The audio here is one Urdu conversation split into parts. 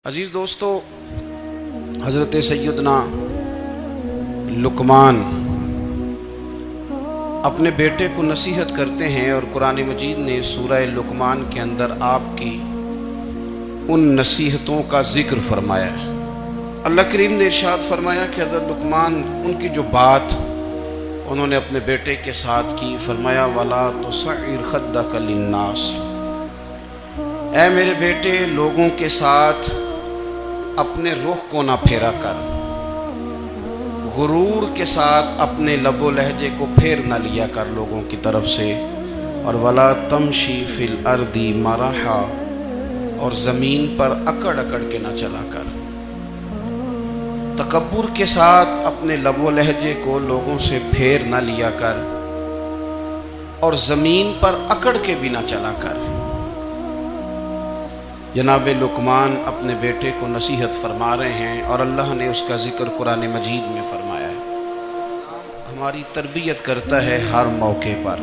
عزیز دوستو، حضرت سیدنا لقمان اپنے بیٹے کو نصیحت کرتے ہیں، اور قرآن مجید نے سورہ لقمان کے اندر آپ کی ان نصیحتوں کا ذکر فرمایا ہے۔ اللہ کریم نے ارشاد فرمایا کہ حضرت لقمان ان کی جو بات انہوں نے اپنے بیٹے کے ساتھ کی، فرمایا وَلَا تُصَعِّرْ خَدَّكَ لِلنَّاسِ، اے میرے بیٹے لوگوں کے ساتھ اپنے رخ کو نہ پھیرا کر، غرور کے ساتھ اپنے لب و لہجے کو پھیر نہ لیا کر لوگوں کی طرف سے، اور وَلَا تَمْشِي فِي الْأَرْضِ مَرَحًا، اور زمین پر اکڑ اکڑ کے نہ چلا کر۔ تکبر کے ساتھ اپنے لب و لہجے کو لوگوں سے پھیر نہ لیا کر، اور زمین پر اکڑ کے بھی نہ چلا کر۔ جناب لقمان اپنے بیٹے کو نصیحت فرما رہے ہیں، اور اللہ نے اس کا ذکر قرآن مجید میں فرمایا ہے۔ ہماری تربیت کرتا ہے ہر موقع پر،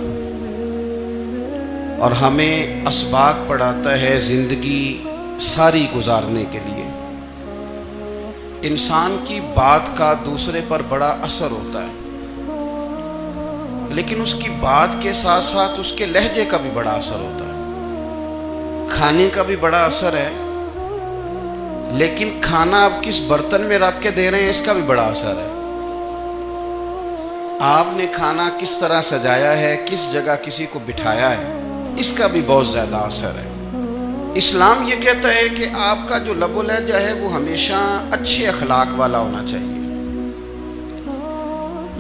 اور ہمیں اسباق پڑھاتا ہے زندگی ساری گزارنے کے لیے۔ انسان کی بات کا دوسرے پر بڑا اثر ہوتا ہے، لیکن اس کی بات کے ساتھ ساتھ اس کے لہجے کا بھی بڑا اثر ہوتا ہے۔ کھانے کا بھی بڑا اثر ہے، لیکن کھانا آپ کس برتن میں رکھ کے دے رہے ہیں اس کا بھی بڑا اثر ہے۔ آپ نے کھانا کس طرح سجایا ہے، کس جگہ کسی کو بٹھایا ہے، اس کا بھی بہت زیادہ اثر ہے۔ اسلام یہ کہتا ہے کہ آپ کا جو لب و لہجہ ہے وہ ہمیشہ اچھے اخلاق والا ہونا چاہیے۔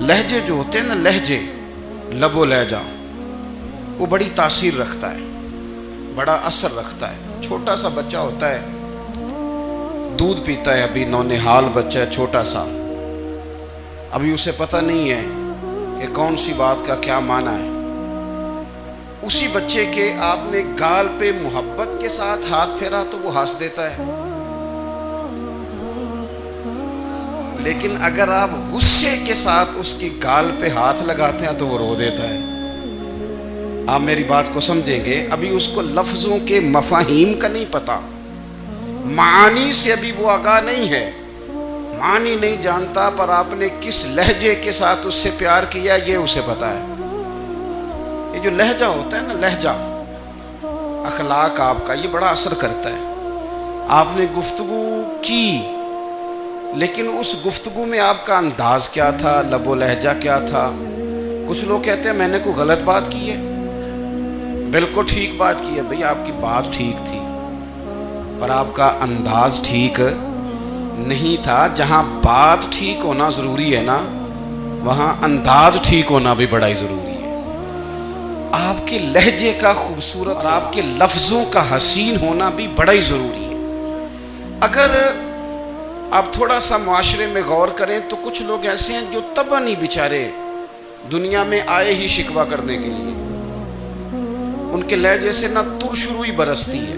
لہجے جو ہوتے ہیں نا، لہجے، لب و لہجہ، وہ بڑی تاثیر رکھتا ہے، بڑا اثر رکھتا ہے۔ چھوٹا سا بچہ ہوتا ہے، دودھ پیتا ہے، ابھی نونہال بچہ ہے چھوٹا سا، ابھی اسے پتہ نہیں ہے کہ کون سی بات کا کیا معنی ہے۔ اسی بچے کے آپ نے گال پہ محبت کے ساتھ ہاتھ پھیرا تو وہ ہنس دیتا ہے، لیکن اگر آپ غصے کے ساتھ اس کی گال پہ ہاتھ لگاتے ہیں تو وہ رو دیتا ہے۔ آپ میری بات کو سمجھیں گے، ابھی اس کو لفظوں کے مفاہیم کا نہیں پتا، معانی سے ابھی وہ آگاہ نہیں ہے، معنی نہیں جانتا، پر آپ نے کس لہجے کے ساتھ اس سے پیار کیا یہ اسے پتا ہے۔ یہ جو لہجہ ہوتا ہے نا، لہجہ، اخلاق آپ کا، یہ بڑا اثر کرتا ہے۔ آپ نے گفتگو کی، لیکن اس گفتگو میں آپ کا انداز کیا تھا، لب و لہجہ کیا تھا۔ کچھ لوگ کہتے ہیں میں نے کوئی غلط بات کی ہے، بالکل ٹھیک بات کی ہے۔ بھئی آپ کی بات ٹھیک تھی، پر آپ کا انداز ٹھیک نہیں تھا۔ جہاں بات ٹھیک ہونا ضروری ہے نا، وہاں انداز ٹھیک ہونا بھی بڑا ہی ضروری ہے۔ آپ کے لہجے کا خوبصورت اور آپ کے لفظوں کا حسین ہونا بھی بڑا ہی ضروری ہے۔ اگر آپ تھوڑا سا معاشرے میں غور کریں تو کچھ لوگ ایسے ہیں جو طبعاً ہی بیچارے دنیا میں آئے ہی شکوہ کرنے کے لیے، ان کے لہجے سے نہ ترش روئی برستی ہے،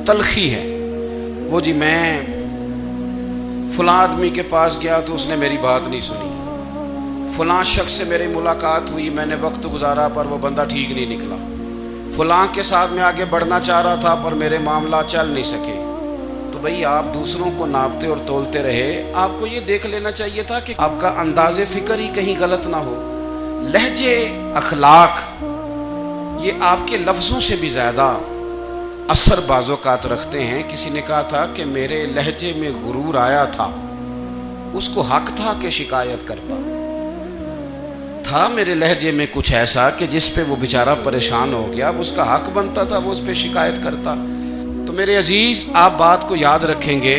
تلخی ہے۔ وہ جی میں فلاں آدمی کے پاس گیا تو اس نے میری بات نہیں سنی، فلاں شخص سے میری ملاقات ہوئی، میں نے وقت گزارا پر وہ بندہ ٹھیک نہیں نکلا، فلاں کے ساتھ میں آگے بڑھنا چاہ رہا تھا پر میرے معاملہ چل نہیں سکے۔ تو بھئی آپ دوسروں کو ناپتے اور تولتے رہے، آپ کو یہ دیکھ لینا چاہیے تھا کہ آپ کا انداز فکر ہی کہیں غلط نہ ہو۔ لہجے، اخلاق، یہ آپ کے لفظوں سے بھی زیادہ اثر بعض اوقات رکھتے ہیں۔ کسی نے کہا تھا کہ میرے لہجے میں غرور آیا تھا، اس کو حق تھا کہ شکایت کرتا تھا، میرے لہجے میں کچھ ایسا کہ جس پہ وہ بیچارہ پریشان ہو گیا، اب اس کا حق بنتا تھا وہ اس پہ شکایت کرتا۔ تو میرے عزیز، آپ بات کو یاد رکھیں گے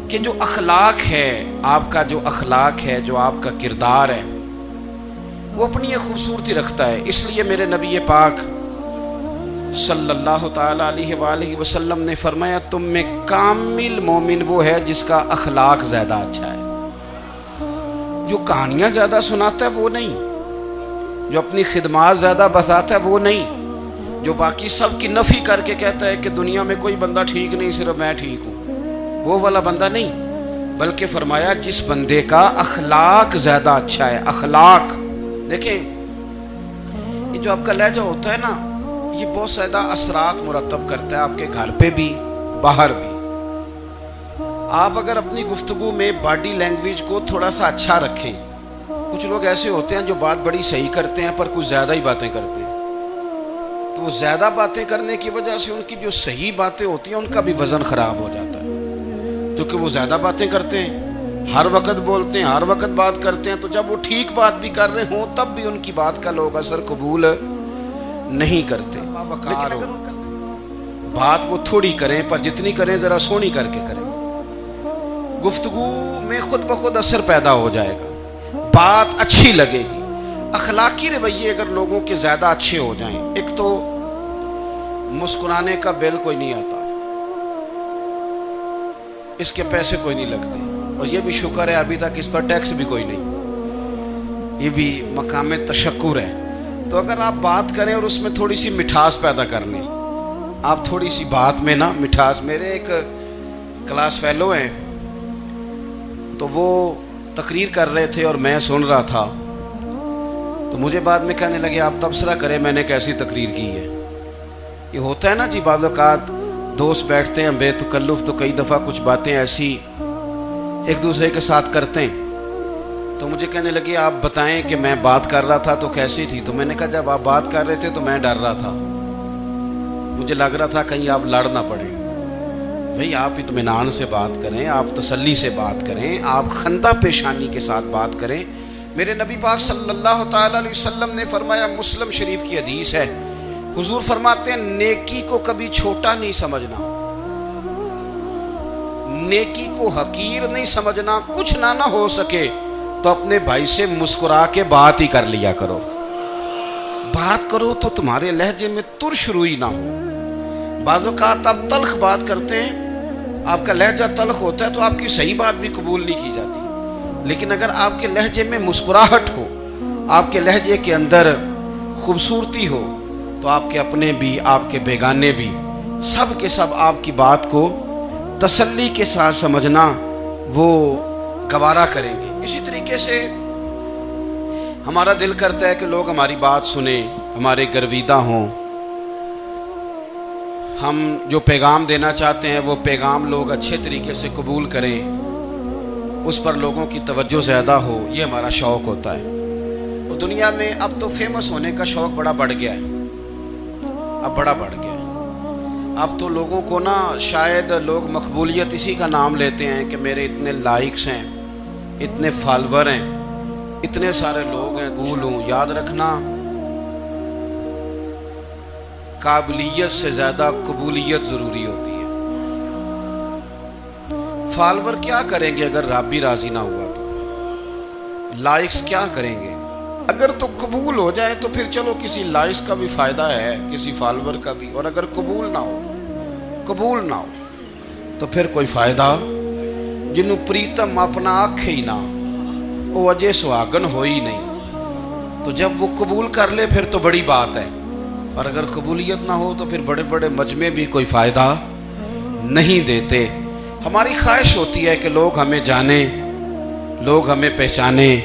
کہ جو اخلاق ہے، آپ کا جو اخلاق ہے، جو آپ کا کردار ہے، وہ اپنی ایک خوبصورتی رکھتا ہے۔ اس لیے میرے نبی پاک صلی اللہ تعالیٰ علیہ وآلہ وسلم نے فرمایا تم میں کامل مومن وہ ہے جس کا اخلاق زیادہ اچھا ہے۔ جو کہانیاں زیادہ سناتا ہے وہ نہیں، جو اپنی خدمات زیادہ بتاتا ہے وہ نہیں، جو باقی سب کی نفی کر کے کہتا ہے کہ دنیا میں کوئی بندہ ٹھیک نہیں، صرف میں ٹھیک ہوں، وہ والا بندہ نہیں، بلکہ فرمایا جس بندے کا اخلاق زیادہ اچھا ہے۔ اخلاق دیکھیں، یہ جو آپ کا لہجہ ہوتا ہے نا، یہ بہت زیادہ اثرات مرتب کرتا ہے آپ کے گھر پہ بھی، باہر بھی۔ آپ اگر اپنی گفتگو میں باڈی لینگویج کو تھوڑا سا اچھا رکھیں، کچھ لوگ ایسے ہوتے ہیں جو بات بڑی صحیح کرتے ہیں پر کچھ زیادہ ہی باتیں کرتے ہیں، تو وہ زیادہ باتیں کرنے کی وجہ سے ان کی جو صحیح باتیں ہوتی ہیں ان کا بھی وزن خراب ہو جاتا ہے، کیونکہ وہ زیادہ باتیں کرتے ہیں، ہر وقت بولتے ہیں، ہر وقت بات کرتے ہیں، تو جب وہ ٹھیک بات بھی کر رہے ہوں تب بھی ان کی بات کا لوگ اثر قبول نہیں کرتے۔ لیکن اگر بات وہ تھوڑی کریں پر جتنی کریں ذرا سونی کر کے کریں، گفتگو میں خود بخود اثر پیدا ہو جائے گا، بات اچھی لگے گی۔ اخلاقی رویے اگر لوگوں کے زیادہ اچھے ہو جائیں، ایک تو مسکرانے کا بل کوئی نہیں آتا، اس کے پیسے کوئی نہیں لگتے، اور یہ بھی شکر ہے ابھی تک اس پر ٹیکس بھی کوئی نہیں، یہ بھی مقام تشکر ہے۔ تو اگر آپ بات کریں اور اس میں تھوڑی سی مٹھاس پیدا کر لیں، آپ تھوڑی سی بات میں نا مٹھاس، میرے ایک کلاس فیلو ہیں تو وہ تقریر کر رہے تھے اور میں سن رہا تھا، تو مجھے بعد میں کہنے لگے آپ تبصرہ کریں میں نے کیسی تقریر کی ہے۔ یہ ہوتا ہے نا جی، بعض اوقات دوست بیٹھتے ہیں بے تکلف تو کئی دفعہ کچھ باتیں ایسی ایک دوسرے کے ساتھ کرتے ہیں، تو مجھے کہنے لگے آپ بتائیں کہ میں بات کر رہا تھا تو کیسی تھی، تو میں نے کہا جب آپ بات کر رہے تھے تو میں ڈر رہا تھا، مجھے لگ رہا تھا کہیں آپ لڑ نہ پڑیں۔ بھئی آپ اطمینان سے بات کریں، آپ تسلی سے بات کریں، آپ خندہ پیشانی کے ساتھ بات کریں۔ میرے نبی پاک صلی اللہ تعالی علیہ وسلم نے فرمایا، مسلم شریف کی حدیث ہے، حضور فرماتے ہیں نیکی کو کبھی چھوٹا نہیں سمجھنا، نیکی کو حقیر نہیں سمجھنا، کچھ نہ ہو سکے تو اپنے بھائی سے مسکرا کے بات ہی کر لیا کرو، بات کرو تو تمہارے لہجے میں ترش روئی نہ ہو۔ بعض اوقات آپ تلخ بات کرتے ہیں، آپ کا لہجہ تلخ ہوتا ہے تو آپ کی صحیح بات بھی قبول نہیں کی جاتی، لیکن اگر آپ کے لہجے میں مسکراہٹ ہو، آپ کے لہجے کے اندر خوبصورتی ہو، تو آپ کے اپنے بھی آپ کے بیگانے بھی سب کے سب آپ کی بات کو تسلی کے ساتھ سمجھنا وہ گوارا کریں گے۔ اسی طریقے سے ہمارا دل کرتا ہے کہ لوگ ہماری بات سنیں، ہمارے گرویدہ ہوں، ہم جو پیغام دینا چاہتے ہیں وہ پیغام لوگ اچھے طریقے سے قبول کریں، اس پر لوگوں کی توجہ زیادہ ہو، یہ ہمارا شوق ہوتا ہے۔ اور دنیا میں اب تو فیمس ہونے کا شوق بڑا بڑھ گیا ہے، اب بڑا بڑھ گیا ہے۔ اب تو لوگوں کو نا شاید لوگ مقبولیت اسی کا نام لیتے ہیں کہ میرے اتنے لائکس ہیں، اتنے فالور ہیں، اتنے سارے لوگ ہیں، قبول ہوں۔ یاد رکھنا قابلیت سے زیادہ قبولیت ضروری ہوتی ہے۔ فالور کیا کریں گے اگر رب بھی راضی نہ ہوا تو؟ لائکس کیا کریں گے؟ اگر تو قبول ہو جائے تو پھر چلو کسی لائکس کا بھی فائدہ ہے، کسی فالور کا بھی، اور اگر قبول نہ ہو تو پھر کوئی فائدہ جنوں پریتم اپنا آنکھ ہی نہ وہ اجے سہاگن ہو ہی نہیں، تو جب وہ قبول کر لے پھر تو بڑی بات ہے، اور اگر قبولیت نہ ہو تو پھر بڑے بڑے مجمع بھی کوئی فائدہ نہیں دیتے۔ ہماری خواہش ہوتی ہے کہ لوگ ہمیں جانیں، لوگ ہمیں پہچانیں،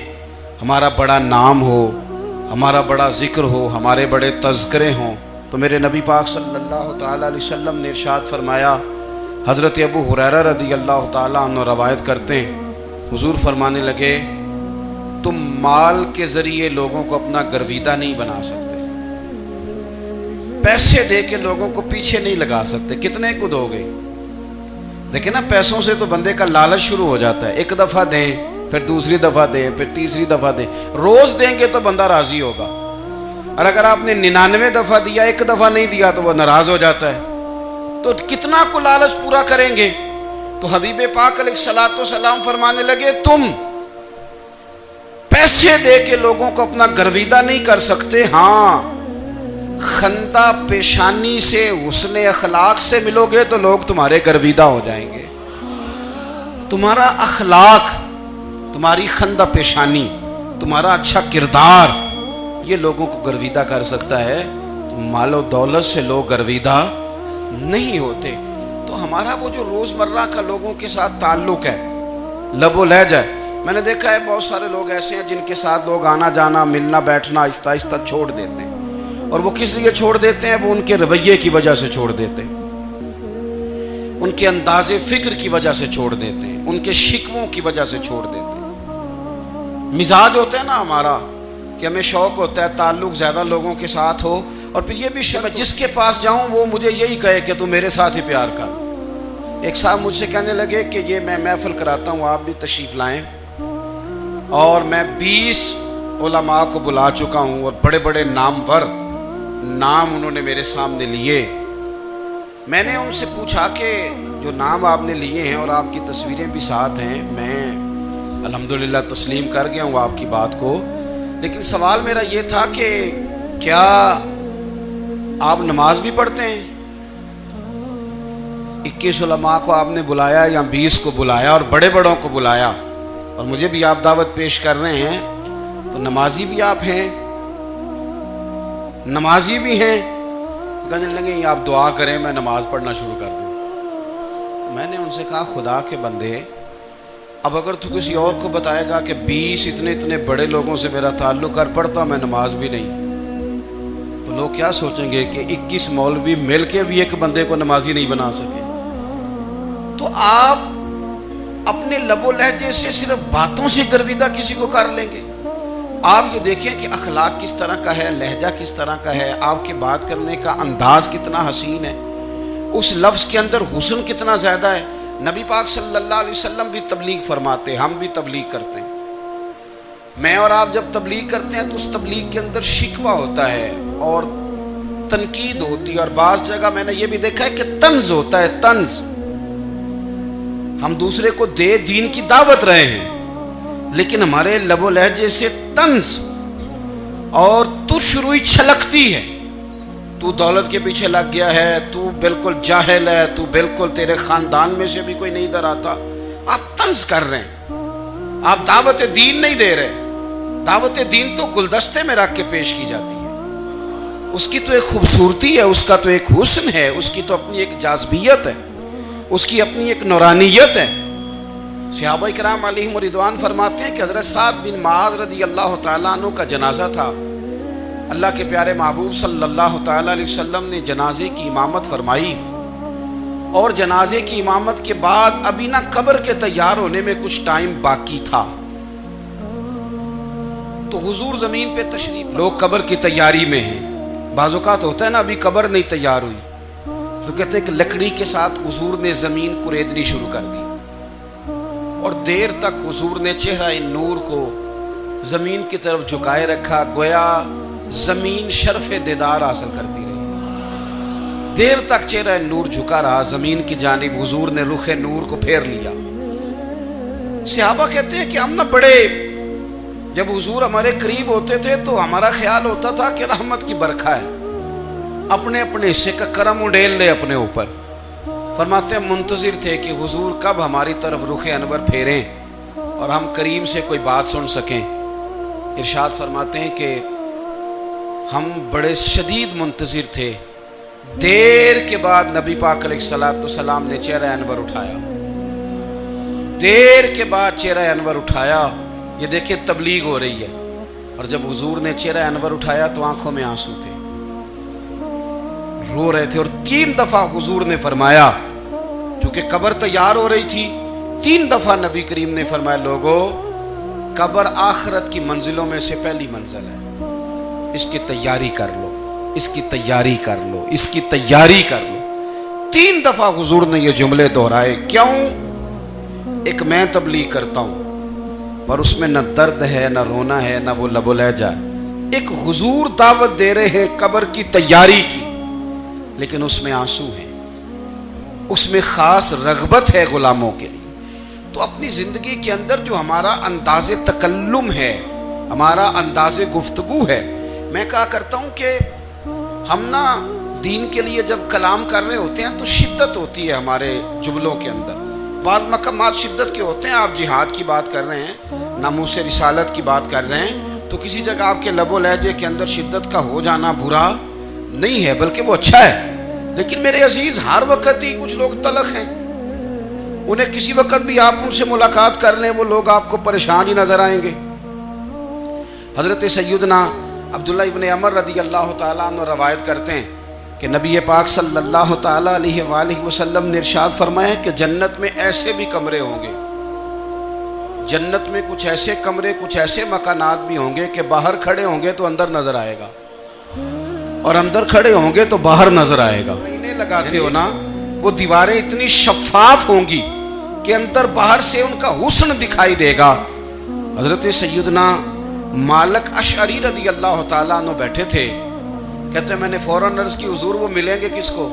ہمارا بڑا نام ہو، ہمارا بڑا ذکر ہو، ہمارے بڑے تذکرے ہوں۔ تو میرے نبی پاک صلی اللہ تعالی علیہ وسلم نے ارشاد فرمایا، حضرت ابو ہریرہ رضی اللہ تعالیٰ عنہ روایت کرتے ہیں، حضور فرمانے لگے تم مال کے ذریعے لوگوں کو اپنا گرویدہ نہیں بنا سکتے، پیسے دے کے لوگوں کو پیچھے نہیں لگا سکتے۔ کتنے کو دو گے؟ دیکھیں نا، پیسوں سے تو بندے کا لالچ شروع ہو جاتا ہے، ایک دفعہ دیں، پھر دوسری دفعہ دیں، پھر تیسری دفعہ دیں، روز دیں گے تو بندہ راضی ہوگا، اور اگر آپ نے 99 دفعہ دیا، ایک دفعہ نہیں دیا تو وہ ناراض ہو جاتا ہے، تو کتنا کو لالچ پورا کریں گے؟ تو حبیب پاک علیہ الصلوۃ والسلام فرمانے لگے تم پیسے دے کے لوگوں کو اپنا گرویدہ نہیں کر سکتے، ہاں خندہ پیشانی سے، حسن اخلاق سے ملو گے تو لوگ تمہارے گرویدہ ہو جائیں گے۔ تمہارا اخلاق، تمہاری خندہ پیشانی، تمہارا اچھا کردار، یہ لوگوں کو گرویدہ کر سکتا ہے۔ مال و دولت سے لوگ گرویدہ نہیں ہوتے۔ تو ہمارا وہ جو روزمرہ کا لوگوں کے ساتھ تعلق ہے، لب و لہجہ ہے، میں نے دیکھا ہے بہت سارے لوگ ایسے ہیں جن کے ساتھ لوگ آنا جانا، ملنا بیٹھنا آہستہ آہستہ چھوڑ دیتے ہیں، اور وہ کس لیے چھوڑ دیتے ہیں؟ وہ ان کے رویے کی وجہ سے چھوڑ دیتے ہیں۔ ان کے انداز فکر کی وجہ سے چھوڑ دیتے ہیں، ان کے شکووں کی وجہ سے چھوڑ دیتے ہیں۔ مزاج ہوتا ہے نا ہمارا کہ ہمیں شوق ہوتا ہے تعلق زیادہ لوگوں کے ساتھ ہو، اور پھر یہ بھی میں جس کے پاس جاؤں وہ مجھے یہی کہے کہ تو میرے ساتھ ہی پیار کر۔ ایک صاحب مجھ سے کہنے لگے کہ یہ میں محفل کراتا ہوں، آپ بھی تشریف لائیں، اور میں 20 علماء کو بلا چکا ہوں اور بڑے بڑے نامور نام انہوں نے میرے سامنے لیے۔ میں نے ان سے پوچھا کہ جو نام آپ نے لیے ہیں اور آپ کی تصویریں بھی ساتھ ہیں، میں الحمدللہ تسلیم کر گیا ہوں آپ کی بات کو، لیکن سوال میرا یہ تھا کہ کیا آپ نماز بھی پڑھتے ہیں؟ 21 علماء کو آپ نے بلایا یا 20 کو بلایا اور بڑے بڑوں کو بلایا، اور مجھے بھی آپ دعوت پیش کر رہے ہیں، تو نمازی بھی آپ ہیں؟ نمازی بھی ہیں؟ کہنے لگے آپ دعا کریں میں نماز پڑھنا شروع کر دوں۔ میں نے ان سے کہا خدا کے بندے، اب اگر تو کسی اور کو بتائے گا کہ 20 اتنے بڑے لوگوں سے میرا تعلق کر پڑتا میں نماز بھی نہیں، تو لوگ کیا سوچیں گے کہ 21 مولوی مل کے بھی ایک بندے کو نمازی نہیں بنا سکے۔ تو آپ اپنے لب و لہجے سے صرف باتوں سے گرویدہ کسی کو کر لیں گے؟ آپ یہ دیکھیں کہ اخلاق کس طرح کا ہے، لہجہ کس طرح کا ہے، آپ کے بات کرنے کا انداز کتنا حسین ہے، اس لفظ کے اندر حسن کتنا زیادہ ہے۔ نبی پاک صلی اللہ علیہ وسلم بھی تبلیغ فرماتے، ہم بھی تبلیغ کرتے ہیں۔ میں اور آپ جب تبلیغ کرتے ہیں تو اس تبلیغ کے اندر شکوہ ہوتا ہے اور تنقید ہوتی ہے، اور بعض جگہ میں نے یہ بھی دیکھا ہے کہ طنز ہوتا ہے، طنز۔ ہم دوسرے کو دین کی دعوت رہے ہیں، لیکن ہمارے لب و لہجے سے طنز اور تش روئی چھلکتی ہے۔ تو دولت کے پیچھے لگ گیا ہے، تو بالکل جاہل ہے، تو بالکل تیرے خاندان میں سے بھی کوئی نہیں ادھر آتا۔ آپ طنز کر رہے ہیں، آپ دعوت دین نہیں دے رہے۔ دعوت دین تو گلدستے میں رکھ کے پیش کی جاتی ہے، اس کی تو ایک خوبصورتی ہے، اس کا تو ایک حسن ہے، اس کی تو اپنی ایک جاذبیت ہے، اس کی اپنی ایک نورانیت ہے۔ صحابہ کرام علیہم رضوان فرماتے ہیں کہ حضرت سعد بن معاذ رضی اللہ تعالیٰ عنہ کا جنازہ تھا، اللہ کے پیارے محبوب صلی اللہ تعالیٰ علیہ وسلم نے جنازے کی امامت فرمائی، اور جنازے کی امامت کے بعد ابھی نہ قبر کے تیار ہونے میں کچھ ٹائم باقی تھا، تو حضور زمین پہ تشریف، لوگ قبر کی تیاری میں ہیں، بعض اوقات ہوتا ہے نا ابھی قبر نہیں تیار ہوئی، تو کہتے ہیں کہ لکڑی کے ساتھ حضور نے زمین کریدنی شروع کر دی، اور دیر تک حضور نے چہرہ نور کو زمین کی طرف جھکائے رکھا، گویا زمین شرف دیدار حاصل کرتی رہی۔ دیر تک چہرہ نور جھکا رہا زمین کی جانب، حضور نے رخ نور کو پھیر لیا۔ صحابہ کہتے ہیں کہ ہم نہ بڑے، جب حضور ہمارے قریب ہوتے تھے تو ہمارا خیال ہوتا تھا کہ رحمت کی برکھا ہے، اپنے اپنے حصے کا کرم اڈیل لے اپنے اوپر۔ فرماتے ہیں منتظر تھے کہ حضور کب ہماری طرف رخ انور پھیریں اور ہم کریم سے کوئی بات سن سکیں۔ ارشاد فرماتے ہیں کہ ہم بڑے شدید منتظر تھے، دیر کے بعد نبی پاک علیہ الصلوۃ والسلام نے چہرہ انور اٹھایا، دیر کے بعد چہرہ انور اٹھایا۔ یہ دیکھیں تبلیغ ہو رہی ہے، اور جب حضور نے چہرہ انور اٹھایا تو آنکھوں میں آنسو تھے، رو رہے تھے، اور 3 دفعہ حضور نے فرمایا، چونکہ قبر تیار ہو رہی تھی، 3 دفعہ نبی کریم نے فرمایا لوگو قبر آخرت کی منزلوں میں سے پہلی منزل ہے، اس کی تیاری کر لو، اس کی تیاری کر لو، اس کی تیاری کر لو۔ 3 دفعہ حضور نے یہ جملے دہرائے۔ کیوں؟ ایک میں تبلیغ کرتا ہوں پر اس میں نہ درد ہے، نہ رونا ہے، نہ وہ لب و لہجہ ہے۔ ایک حضور دعوت دے رہے ہیں قبر کی تیاری کی، لیکن اس میں آنسو ہے، اس میں خاص رغبت ہے غلاموں کے لیے۔ تو اپنی زندگی کے اندر جو ہمارا انداز تکلم ہے، ہمارا انداز گفتگو ہے، میں کہا کرتا ہوں کہ ہم نا دین کے لیے جب کلام کر رہے ہوتے ہیں تو شدت ہوتی ہے ہمارے جملوں کے اندر، بعض مقامات شدت کے ہوتے ہیں۔ آپ جہاد کی بات کر رہے ہیں، ناموس رسالت کی بات کر رہے ہیں، تو کسی جگہ آپ کے لب و لہجے کے اندر شدت کا ہو جانا برا نہیں ہے، بلکہ وہ اچھا ہے۔ لیکن میرے عزیز، ہر وقت ہی کچھ لوگ تلخ ہیں، انہیں کسی وقت بھی آپ ان سے ملاقات کر لیں وہ لوگ آپ کو پریشان ہی نظر آئیں گے۔ حضرت سیدنا عبداللہ ابن عمر رضی اللہ تعالیٰ عنہ روایت کرتے ہیں کہ نبی پاک صلی اللہ تعالیٰ علیہ وآلہ وسلم نے ارشاد فرمایا کہ جنت میں ایسے بھی کمرے ہوں گے، جنت میں کچھ ایسے کمرے، کچھ ایسے مکانات بھی ہوں گے کہ باہر کھڑے ہوں گے تو اندر نظر آئے گا، اور اندر کھڑے ہوں گے تو باہر نظر آئے گا۔ انہیں لگاتے ہو نا، وہ دیواریں اتنی شفاف ہوں گی کہ اندر باہر سے ان کا حسن دکھائی دے گا۔ حضرت سیدنا مالک اشعری رضی اللہ تعالیٰ عنہ بیٹھے تھے، کہتے ہیں میں نے فوراً عرض کی حضور وہ ملیں گے کس کو؟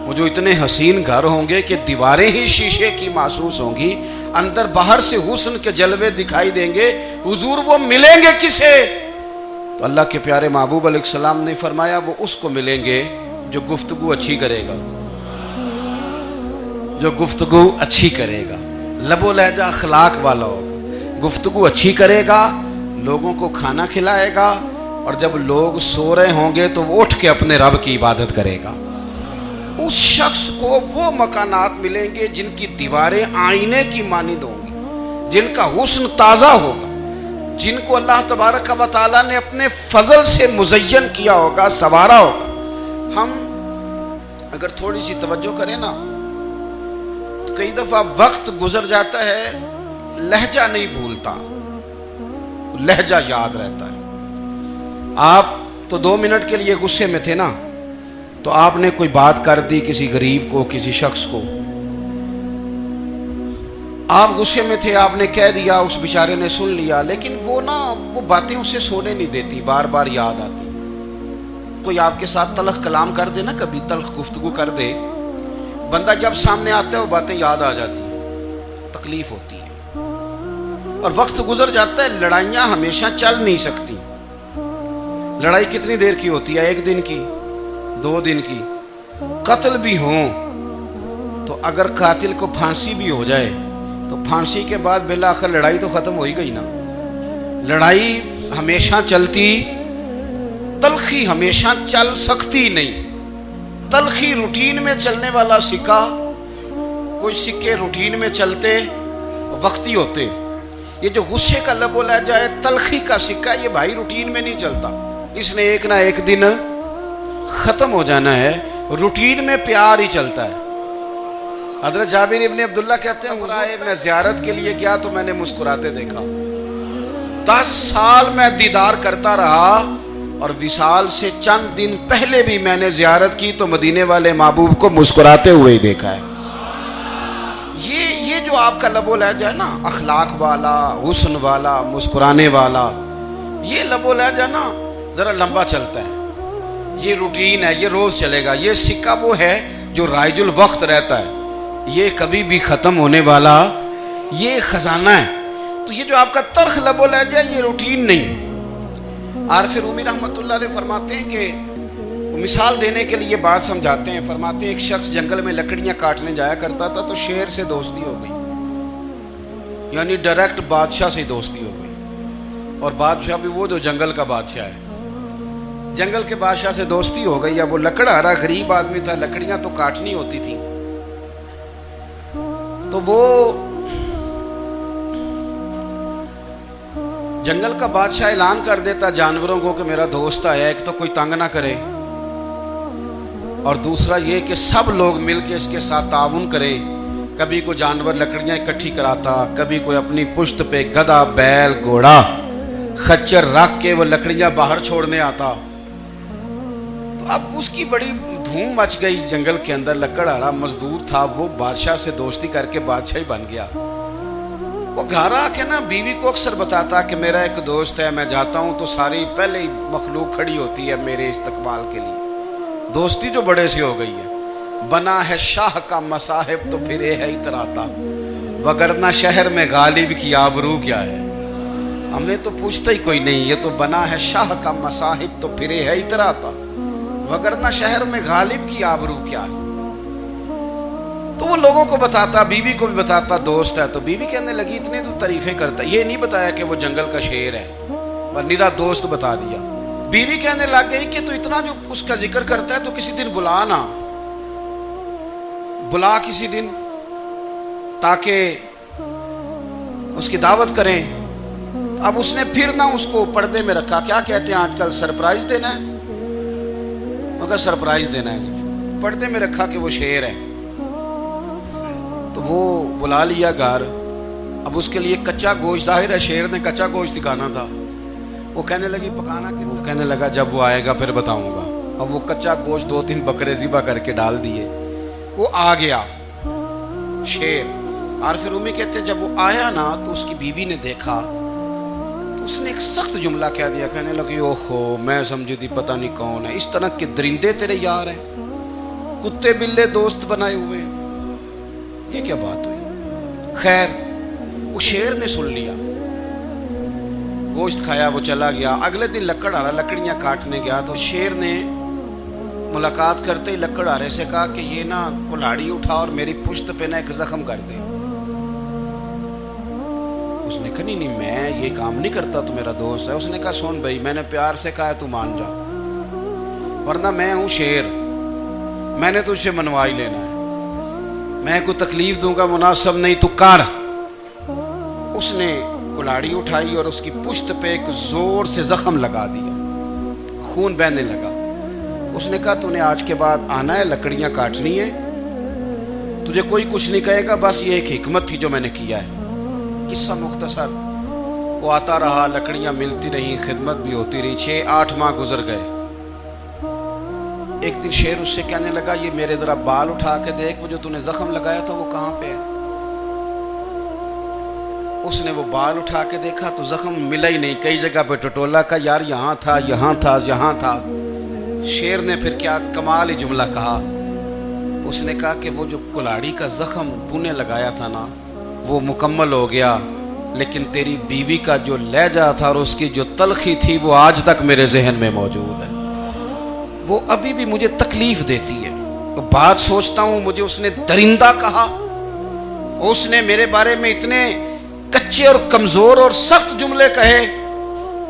وہ جو اتنے حسین گھر ہوں گے کہ دیواریں ہی شیشے کی محسوس ہوں گی، اندر باہر سے حسن کے جلوے دکھائی دیں گے، حضور وہ ملیں گے کسے؟ تو اللہ کے پیارے محبوب علیہ السلام نے فرمایا وہ اس کو ملیں گے جو گفتگو اچھی کرے گا، جو گفتگو اچھی کرے گا، لب و لہجہ اخلاق والا ہوگا، گفتگو اچھی کرے گا، لوگوں کو کھانا کھلائے گا، اور جب لوگ سو رہے ہوں گے تو وہ اٹھ کے اپنے رب کی عبادت کرے گا۔ اس شخص کو وہ مکانات ملیں گے جن کی دیواریں آئینے کی مانند ہوں گی، جن کا حسن تازہ ہوگا، جن کو اللہ تبارک و تعالیٰ نے اپنے فضل سے مزین کیا ہوگا، سنوارا ہوگا۔ ہم اگر تھوڑی سی توجہ کریں نا، تو کئی دفعہ وقت گزر جاتا ہے، لہجہ نہیں بھولتا، لہجہ یاد رہتا ہے۔ آپ تو 2 منٹ کے لیے غصے میں تھے نا، تو آپ نے کوئی بات کر دی کسی غریب کو، کسی شخص کو، آپ غصے میں تھے، آپ نے کہہ دیا، اس بیچارے نے سن لیا، لیکن وہ باتیں اسے سونے نہیں دیتی، بار بار یاد آتی۔ کوئی آپ کے ساتھ تلخ کلام کر دے نا، کبھی تلخ گفتگو کر دے، بندہ جب سامنے آتا ہے وہ باتیں یاد آ جاتی ہیں، تکلیف ہوتی ہے، اور وقت گزر جاتا ہے۔ لڑائیاں ہمیشہ چل نہیں سکتی۔ لڑائی کتنی دیر کی ہوتی ہے؟ 1 دن کی، 2 دن کی۔ قتل بھی ہوں تو اگر قاتل کو پھانسی بھی ہو جائے تو پھانسی کے بعد بالآخر لڑائی تو ختم ہو ہی گئی نا۔ لڑائی ہمیشہ چلتی، تلخی ہمیشہ چل سکتی نہیں۔ تلخی روٹین میں چلنے والا سکہ، کوئی سکے روٹین میں چلتے وقتی ہوتے، یہ جو غصے کا لب و لہجہ ہے، تلخی کا سکہ، یہ بھائی روٹین میں نہیں چلتا، اس نے ایک نہ ایک دن ختم ہو جانا ہے۔ روٹین میں پیار ہی چلتا ہے۔ حضرت جابر ابن عبداللہ کہتے ہیں میں زیارت کے لیے گیا تو میں نے مسکراتے دیکھا، 10 سال میں دیدار کرتا رہا، اور وصال سے چند دن پہلے بھی میں نے زیارت کی تو مدینے والے محبوب کو مسکراتے ہوئے ہی دیکھا ہے۔ یہ جو آپ کا لب و لہجہ ہے نا، اخلاق والا، حسن والا، مسکرانے والا، یہ لب و لہجہ نا ذرا لمبا چلتا ہے، یہ روٹین ہے، یہ روز چلے گا۔ یہ سکہ وہ ہے جو رائج الوقت رہتا ہے، یہ کبھی بھی ختم ہونے والا یہ خزانہ ہے۔ تو یہ جو آپ کا تلخ لب و لہجہ ہے، یہ روٹین نہیں۔ عارف رومی رحمۃ اللہ علیہ فرماتے ہیں کہ مثال دینے کے لیے بات سمجھاتے ہیں، فرماتے ہیں ایک شخص جنگل میں لکڑیاں کاٹنے جایا کرتا تھا تو شیر سے دوستی ہو گئی، یعنی ڈائریکٹ بادشاہ سے دوستی ہو گئی، اور بادشاہ بھی وہ جو جنگل کا بادشاہ ہے، جنگل کے بادشاہ سے دوستی ہو گئی۔ اب وہ لکڑہارا غریب آدمی تھا، لکڑیاں تو کاٹنی ہوتی تھی، تو وہ جنگل کا بادشاہ اعلان کر دیتا جانوروں کو کہ میرا دوست آیا، ایک تو کوئی تنگ نہ کرے، اور دوسرا یہ کہ سب لوگ مل کے اس کے ساتھ تعاون کریں۔ کبھی کوئی جانور لکڑیاں اکٹھی کراتا، کبھی کوئی اپنی پشت پہ گدھا، بیل، گھوڑا، خچر رکھ کے وہ لکڑیاں باہر چھوڑنے آتا۔ تو اب اس کی بڑی دھوم مچ گئی جنگل کے اندر، لکڑہارا مزدور تھا، وہ بادشاہ سے دوستی کر کے بادشاہ ہی بن گیا۔ وہ گھر آ کے نا بیوی کو اکثر بتاتا کہ میرا ایک دوست ہے، میں جاتا ہوں تو ساری پہلے ہی مخلوق کھڑی ہوتی ہے میرے استقبال کے لیے۔ دوستی جو بڑے سے ہو گئی ہے، بنا ہے شاہ کا مصاحب تو پھرے ہے اتراتا، وگرنہ شہر میں غالب کی آبرو کیا ہے۔ ہم نے تو پوچھتا ہی کوئی نہیں، یہ تو بنا ہے شاہ کا مصاحب تو پھرے ہے اتراتا، وگرنہ شہر میں غالب کی آبرو کیا ہے۔ تو وہ لوگوں کو بتاتا، بیوی کو بھی بتاتا دوست ہے، تو بیوی کہنے لگی اتنے تو تعریفیں کرتا، یہ نہیں بتایا کہ وہ جنگل کا شیر ہے، اور میرا دوست بتا دیا۔ بیوی کہنے لگ گئی کہ تو اتنا جو اس کا ذکر کرتا ہے تو کسی دن بلا نا، بلا کسی دن تاکہ اس کی دعوت کریں۔ اب اس نے پھر نہ اس کو پردے میں رکھا، کیا کہتے ہیں آج کل، سرپرائز دینا ہے، کا سرپرائز دینا ہے جی، پردے میں رکھا کہ وہ شیر ہے. تو وہ بلا لیا گھر. اب اس کے لیے کچا گوشت، ظاہر ہے شیر نے کچا گوشت دکھانا تھا. وہ کہنے لگی پکانا کس طرح؟ کہنے لگا جب وہ آئے گا پھر بتاؤں گا. اب وہ کچا گوشت 2-3 بکرے ذبح کر کے ڈال دیے. وہ آ گیا شیر. اور پھر امی کہتے ہیں جب وہ آیا نا تو اس کی بیوی نے دیکھا تو اس نے ایک سخت جملہ کہہ دیا. کہنے لگی اوہو میں سمجھی تھی پتہ نہیں کون ہے، اس طرح کے درندے تیرے یار ہیں، کتے بلے دوست بنائے ہوئے ہیں. یہ کیا بات ہوئی؟ خیر وہ شیر نے سن لیا، گوشت کھایا، وہ چلا گیا. اگلے دن لکڑ آرا لکڑیاں کاٹنے گیا تو شیر نے ملاقات کرتے ہی لکڑ آرے سے کہا کہ یہ نا کلاڑی اٹھا اور میری پشت پہ نا ایک زخم کر دے. اس نے کہا نہیں میں یہ کام نہیں کرتا، تو میرا دوست ہے. اس نے کہا سن بھائی میں نے پیار سے کہا ہے تو مان جا، ورنہ میں ہوں شیر، میں نے تجھ سے منوا ہی لینا ہے، میں کوئی تکلیف دوں گا مناسب نہیں، تو کر. اس نے کلاڑی اٹھائی اور اس کی پشت پہ ایک زور سے زخم لگا دیا، خون بہنے لگا. اس نے کہا تو نے آج کے بعد آنا ہے، لکڑیاں کاٹنی ہے، تجھے کوئی کچھ نہیں کہے گا، بس یہ ایک حکمت تھی جو میں نے کیا ہے. قصہ مختصر. وہ آتا رہا، لکڑیاں ملتی رہیں، خدمت بھی ہوتی رہی. 6-8 ماہ گزر گئے. ایک دن شیر اس سے کہنے لگا یہ میرے ذرا بال اٹھا کے دیکھ، وہ جو تو نے زخم لگایا تھا وہ کہاں پہ ہے؟ اس نے وہ بال اٹھا کے دیکھا تو زخم ملا ہی نہیں، کئی جگہ پہ ٹٹولا کا یار یہاں تھا یہاں تھا یہاں تھا. شیر نے پھر کیا کمال ہی جملہ کہا. اس نے کہا کہ وہ جو کلاڑی کا زخم تو نے لگایا تھا نا وہ مکمل ہو گیا، لیکن تیری بیوی کا جو لہجہ تھا اور اس کی جو تلخی تھی وہ آج تک میرے ذہن میں موجود ہے، وہ ابھی بھی مجھے تکلیف دیتی ہے. بات سوچتا ہوں مجھے اس نے درندہ کہا، اس نے میرے بارے میں اتنے کچے اور کمزور اور سخت جملے کہے،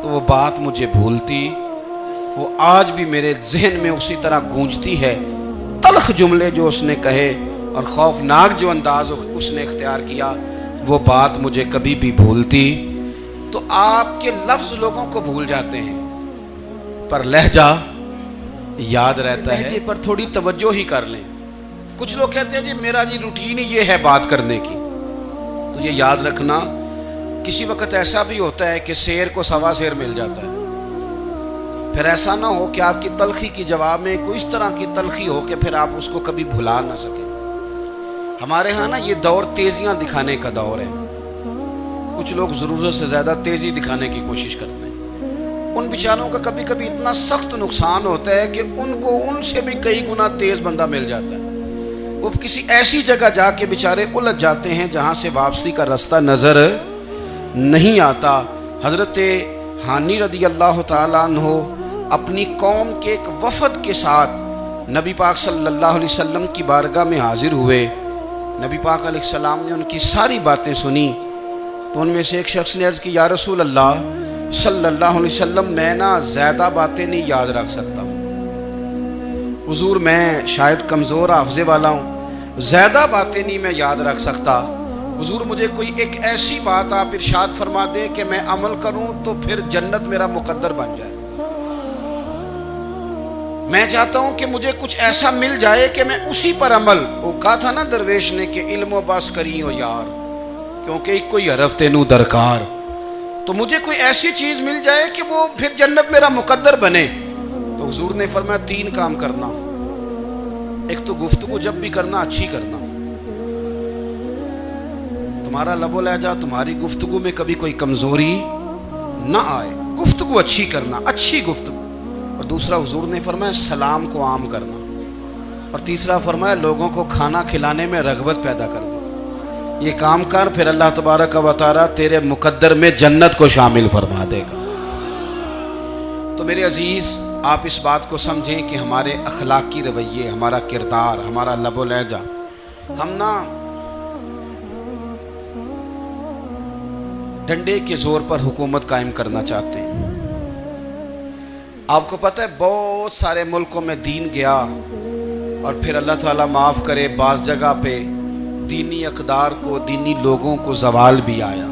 تو وہ بات مجھے بھولتی، وہ آج بھی میرے ذہن میں اسی طرح گونجتی ہے. تلخ جملے جو اس نے کہے اور خوفناک جو انداز اس نے اختیار کیا، وہ بات مجھے کبھی بھی بھولتی. تو آپ کے لفظ لوگوں کو بھول جاتے ہیں پر لہجہ یاد رہتا ہے. لہجے پر تھوڑی توجہ ہی کر لیں. کچھ لوگ کہتے ہیں جی میرا جی روٹین ہی یہ ہے بات کرنے کی، تو یہ یاد رکھنا کسی وقت ایسا بھی ہوتا ہے کہ شیر کو سوا شیر مل جاتا ہے. پھر ایسا نہ ہو کہ آپ کی تلخی کی جواب میں کوئی اس طرح کی تلخی ہو کہ پھر آپ اس کو کبھی بھلا نہ سکیں. ہمارے ہاں نا یہ دور تیزیاں دکھانے کا دور ہے. کچھ لوگ ضرورت سے زیادہ تیزی دکھانے کی کوشش کرتے ہیں. ان بیچاروں کا کبھی کبھی اتنا سخت نقصان ہوتا ہے کہ ان کو ان سے بھی کئی گنا تیز بندہ مل جاتا ہے. وہ کسی ایسی جگہ جا کے بیچارے الجھ جاتے ہیں جہاں سے واپسی کا راستہ نظر نہیں آتا. حضرت حانی رضی اللہ تعالیٰ عنہ اپنی قوم کے ایک وفد کے ساتھ نبی پاک صلی اللہ علیہ وسلم کی بارگاہ میں حاضر ہوئے. نبی پاک علیہ السلام نے ان کی ساری باتیں سنی تو ان میں سے ایک شخص نے عرض کی یا رسول اللہ صلی اللہ علیہ وسلم میں نا زیادہ باتیں نہیں یاد رکھ سکتا ہوں، حضور میں شاید کمزور حافظے والا ہوں، زیادہ باتیں نہیں میں یاد رکھ سکتا. حضور مجھے کوئی ایک ایسی بات آپ ارشاد فرما دیں کہ میں عمل کروں تو پھر جنت میرا مقدر بن جائے. میں چاہتا ہوں کہ مجھے کچھ ایسا مل جائے کہ میں اسی پر عمل. وہ کہا تھا نا درویش نے کہ علم و بس کری ہو یار، کیونکہ ایک کوئی حرف تینو درکار. تو مجھے کوئی ایسی چیز مل جائے کہ وہ پھر جنت میرا مقدر بنے. تو حضور نے فرمایا 3 کام کرنا. ایک تو گفتگو جب بھی کرنا اچھی کرنا، تمہارا لب و لہجہ تمہاری گفتگو میں کبھی کوئی کمزوری نہ آئے، گفتگو اچھی کرنا، اچھی گفتگو. اور دوسرا حضور نے فرمایا سلام کو عام کرنا. اور تیسرا فرمایا لوگوں کو کھانا کھلانے میں رغبت پیدا کرنا. یہ کام کر پھر اللہ تبارک و تعالی تیرے مقدر میں جنت کو شامل فرما دے گا. تو میرے عزیز آپ اس بات کو سمجھیں کہ ہمارے اخلاقی رویے، ہمارا کردار، ہمارا لب و لہجہ، ہم نا ڈنڈے کے زور پر حکومت قائم کرنا چاہتے ہیں. آپ کو پتہ ہے بہت سارے ملکوں میں دین گیا اور پھر اللہ تعالیٰ معاف کرے بعض جگہ پہ دینی اقدار کو، دینی لوگوں کو زوال بھی آیا.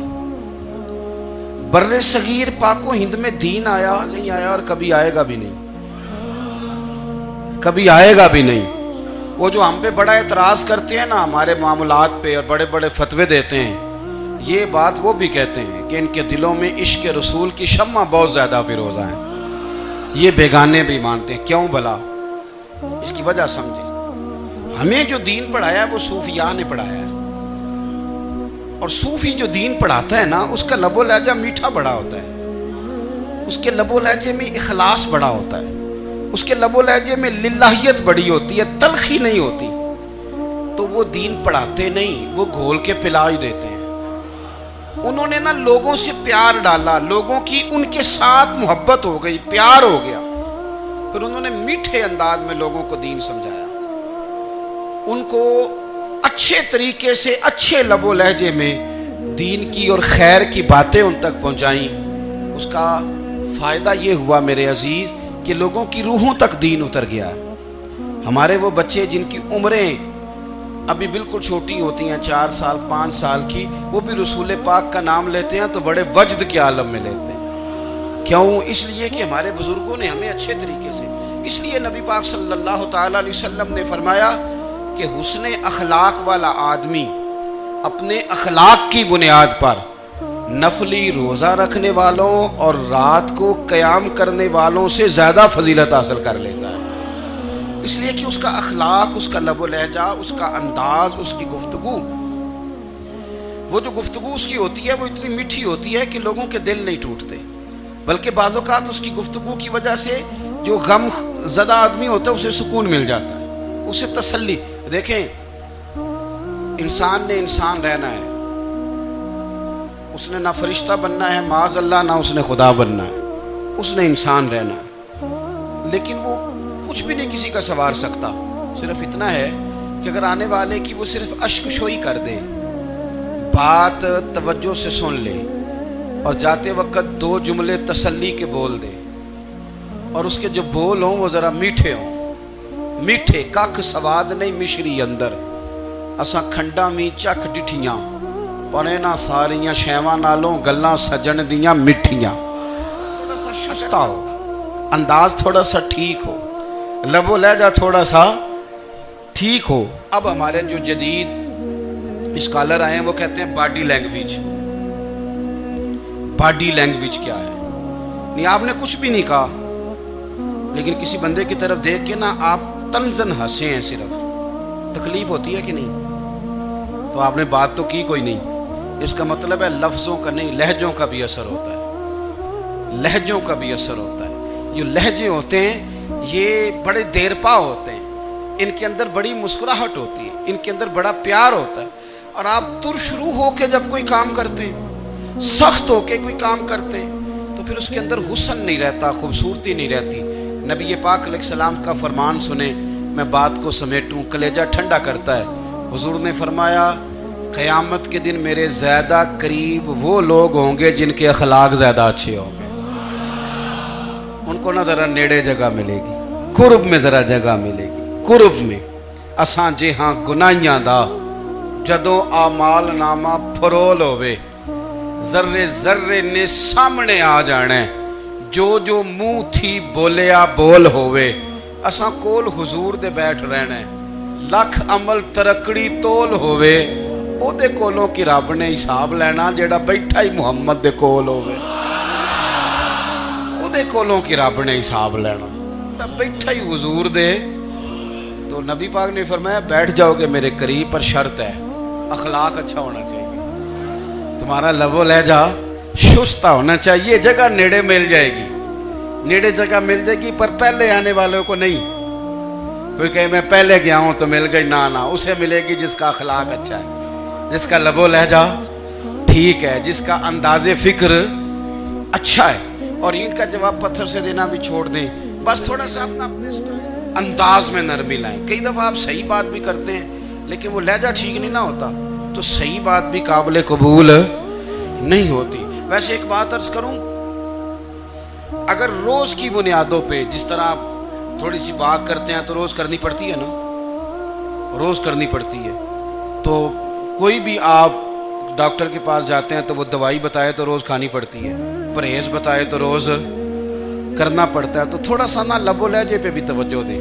بر صغیر پاک و ہند میں دین آیا نہیں آیا اور کبھی آئے گا بھی نہیں. کبھی آئے گا بھی نہیں۔ وہ جو ہم پہ بڑا اعتراض کرتے ہیں نا ہمارے معاملات پہ اور بڑے بڑے فتوے دیتے ہیں، یہ بات وہ بھی کہتے ہیں کہ ان کے دلوں میں عشق رسول کی شمع بہت زیادہ فیروزہ ہے، یہ بیگانے بھی مانتے ہیں۔ کیوں بھلا؟ اس کی وجہ سمجھیں، ہمیں جو دین پڑھایا ہے وہ صوفیاء نے پڑھایا ہے، اور صوفی جو دین پڑھاتا ہے نا اس کا لب و لہجہ میٹھا بڑا ہوتا ہے، اس کے لب و لہجے میں اخلاص بڑا ہوتا ہے، اس کے لب و لہجے میں للہیت بڑی ہوتی ہے، تلخی نہیں ہوتی۔ تو وہ دین پڑھاتے نہیں، وہ گھول کے پلا ہی دیتے ہیں۔ انہوں نے نا لوگوں سے پیار ڈالا، لوگوں کی ان کے ساتھ محبت ہو گئی، پیار ہو گیا، پھر انہوں نے میٹھے انداز میں لوگوں کو دین سمجھایا، ان کو اچھے طریقے سے اچھے لب و لہجے میں دین کی اور خیر کی باتیں ان تک پہنچائیں۔ اس کا فائدہ یہ ہوا میرے عزیز کہ لوگوں کی روحوں تک دین اتر گیا۔ ہمارے وہ بچے جن کی عمریں ابھی بالکل چھوٹی ہوتی ہیں، 4 سال 5 سال کی، وہ بھی رسول پاک کا نام لیتے ہیں تو بڑے وجد کے عالم میں لیتے ہیں۔ کیوں؟ اس لیے کہ ہمارے بزرگوں نے ہمیں اچھے طریقے سے، اس لیے نبی پاک صلی اللہ تعالیٰ علیہ وسلم نے فرمایا کہ حسن اخلاق والا آدمی اپنے اخلاق کی بنیاد پر نفلی روزہ رکھنے والوں اور رات کو قیام کرنے والوں سے زیادہ فضیلت حاصل کر لیتا ہے، اس لیے کہ اس کا اخلاق، اس کا لب و لہجہ، اس کا انداز، اس کی گفتگو، وہ جو گفتگو اس کی ہوتی ہے وہ اتنی میٹھی ہوتی ہے کہ لوگوں کے دل نہیں ٹوٹتے، بلکہ بعض اوقات اس کی گفتگو کی وجہ سے جو غم زدہ آدمی ہوتا ہے اسے سکون مل جاتا ہے، اسے تسلی۔ دیکھیں، انسان نے انسان رہنا ہے، اس نے نہ فرشتہ بننا ہے معاذ اللہ، نہ اس نے خدا بننا ہے، اس نے انسان رہنا ہے، لیکن وہ کچھ بھی نہیں کسی کا سنوار سکتا، صرف اتنا ہے کہ اگر آنے والے کی وہ صرف اشک شوئی کر دے، بات توجہ سے سن لے اور جاتے وقت 2 جملے تسلی کے بول دے، اور اس کے جو بول ہوں وہ ذرا میٹھے ہوں، میٹھے کک سواد نہیں مشری اندر، اساں کھنڈا می چک ڈٹھیاں پر اینا ساریاں شیواں نالوں گلاں سجن دیاں مٹھیاں، تھوڑا سا شستا ہو، انداز تھوڑا سا ٹھیک ہو، لب و لہجہ تھوڑا سا ٹھیک ہو۔ اب ہمارے جو جدید اسکالر آئے ہیں وہ کہتے ہیں باڈی لینگویج۔ باڈی لینگویج کیا ہے؟ نہیں، آپ نے کچھ بھی نہیں کہا، لیکن کسی بندے کی طرف دیکھ کے نا آپ تنزن ہنسے ہیں، صرف تکلیف ہوتی ہے کہ نہیں؟ تو آپ نے بات تو کی کوئی نہیں، اس کا مطلب ہے لفظوں کا نہیں، لہجوں کا بھی اثر ہوتا ہے، لہجوں کا بھی اثر ہوتا ہے۔ جو لہجے ہوتے ہیں یہ بڑے دیر پا ہوتے ہیں، ان کے اندر بڑی مسکراہٹ ہوتی ہے، ان کے اندر بڑا پیار ہوتا ہے، اور آپ ترشروح ہو کے جب کوئی کام کرتے ہیں، سخت ہو کے کوئی کام کرتے ہیں، تو پھر اس کے اندر حسن نہیں رہتا، خوبصورتی نہیں رہتی۔ نبی پاک علیہ السلام کا فرمان سنیں، میں بات کو سمیٹوں، کلیجہ ٹھنڈا کرتا ہے۔ حضور نے فرمایا قیامت کے دن میرے زیادہ قریب وہ لوگ ہوں گے جن کے اخلاق زیادہ اچھے ہوں گے، ان کو نہ ذرا نیڑے جگہ ملے گی، قرب میں ذرا جگہ ملے گی، قرب میں۔ اساں جے ہاں گناہیاں دا جدوں آمال نامہ پھرول ہوئے، ذرے ذرے نے سامنے آ جانے، جو جو منہ تھی بولیا بول ہوئے، اساں کول حضور دے بیٹھ رہنے، لکھ عمل ترکڑی تول ہوئے، او دے کولوں کی رب نے حساب لینا جیڑا بیٹھا ہی محمد دے کول ہوئے، او دے کولوں کی رب نے حساب لینا، بیٹھا ہی حضور دے۔ تو نبی پاک نے فرمایا بیٹھ جاؤ گے میرے قریب، پر شرط ہے اخلاق اچھا ہونا چاہیے، تمہارا لب و لہجہ شستہ ہونا چاہیے، جگہ نیڑے مل جائے گی، نیڑے جگہ مل جائے گی، پر پہلے آنے والوں کو نہیں۔ کوئی کہے میں پہلے گیا ہوں تو مل گئی، نہ اسے ملے گی جس کا اخلاق اچھا ہے، جس کا لب و لہجہ ٹھیک ہے، جس کا انداز فکر اچھا ہے۔ اور ان کا جواب پتھر سے دینا بھی چھوڑ دیں، بس تھوڑا سا اپنا اپنے انداز میں نرمی لائیں۔ کئی دفعہ آپ صحیح بات بھی کرتے ہیں لیکن وہ لہجہ ٹھیک نہیں نہ ہوتا، تو صحیح بات بھی قابل قبول نہیں ہوتی۔ ویسے ایک بات عرض کروں، اگر روز کی بنیادوں پہ جس طرح آپ تھوڑی سی واک کرتے ہیں تو روز کرنی پڑتی ہے نا، روز کرنی پڑتی ہے، تو کوئی بھی آپ ڈاکٹر کے پاس جاتے ہیں تو وہ دوائی بتائے تو روز کھانی پڑتی ہے، پرہیز بتائے تو روز کرنا پڑتا ہے، تو تھوڑا سا نا لب و لہجے پہ بھی توجہ دیں۔